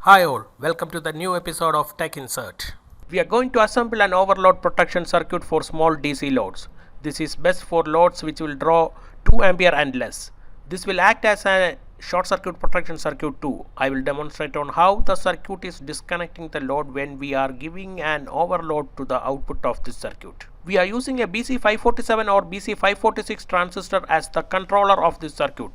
Hi all, welcome to the new episode of Tech Insert. We are going to assemble an overload protection circuit for small DC loads. This is best for loads which will draw 2 ampere and less. This will act as a short circuit protection circuit too. I will demonstrate on how the circuit is disconnecting the load when we are giving an overload to the output of this circuit. We are using a BC547 or BC546 transistor as the controller of this circuit.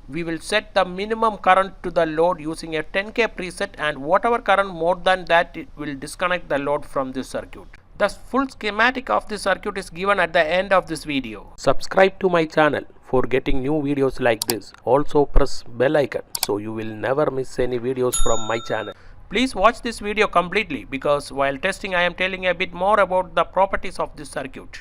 We will set the minimum current to the load using a 10K preset, and whatever current more than that, it will disconnect the load from this circuit. The full schematic of this circuit is given at the end of this video. Subscribe to my channel for getting new videos like this. Also press bell icon so you will never miss any videos from my channel. Please watch this video completely because while testing I am telling a bit more about the properties of this circuit.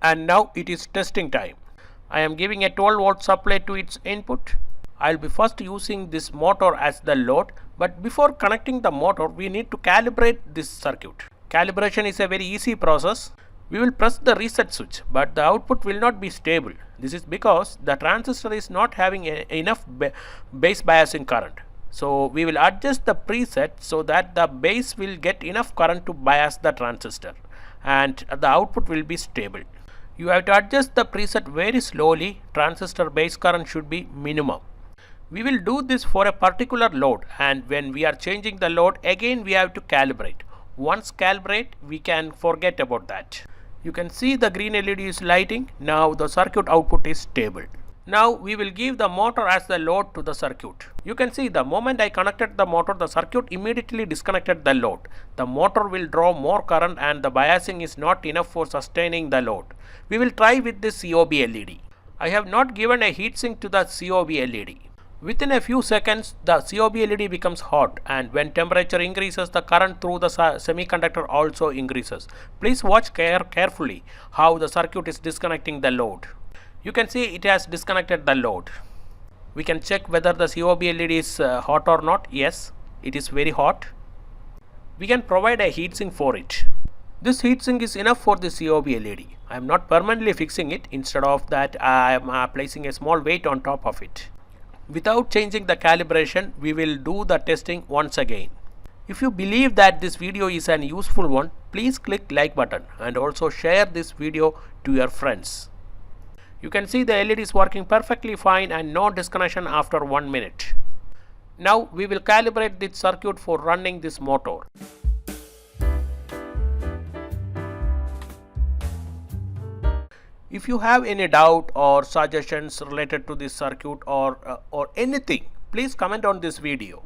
And now it is testing time. I am giving a 12 volt supply to its input. I will be first using this motor as the load, but before connecting the motor we need to calibrate this circuit. Calibration is a very easy process. We will press the reset switch, but the output will not be stable. This is because the transistor is not having enough base biasing current. So we will adjust the preset so that the base will get enough current to bias the transistor and the output will be stable. You have to adjust the preset very slowly. Transistor base current should be minimum. We will do this for a particular load, and when we are changing the load again we have to calibrate. Once calibrate, we can forget about that. You can see the green LED is lighting. Now the circuit output is stable. Now we will give the motor as the load to the circuit. You can see the moment I connected the motor, the circuit immediately disconnected the load. The motor will draw more current and the biasing is not enough for sustaining the load. We will try with this COB LED. I have not given a heatsink to the COB LED. Within a few seconds, the COB LED becomes hot, and when temperature increases, the current through the semiconductor also increases. Please watch carefully how the circuit is disconnecting the load. You can see it has disconnected the load. We can check whether the COB LED is hot or not. Yes, it is very hot. We can provide a heatsink for it. This heatsink is enough for the COB LED. I am not permanently fixing it. Instead of that, I am placing a small weight on top of it. Without changing the calibration, we will do the testing once again. If you believe that this video is an useful one, please click like button and also share this video to your friends. You can see the LED is working perfectly fine and no disconnection after 1 minute. Now we will calibrate this circuit for running this motor. If you have any doubt or suggestions related to this circuit or anything, please comment on this video.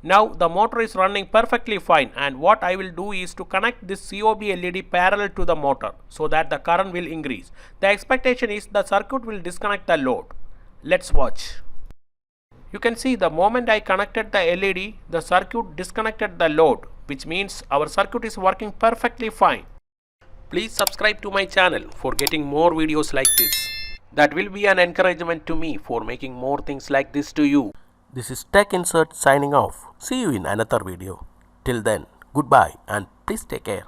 Now the motor is running perfectly fine, and what I will do is to connect this COB LED parallel to the motor so that the current will increase. The expectation is the circuit will disconnect the load. Let's watch. You can see the moment I connected the LED, the circuit disconnected the load, which means our circuit is working perfectly fine. Please subscribe to my channel for getting more videos like this. That will be an encouragement to me for making more things like this to you. This is Tech Insert signing off. See you in another video. Till then, goodbye and please take care.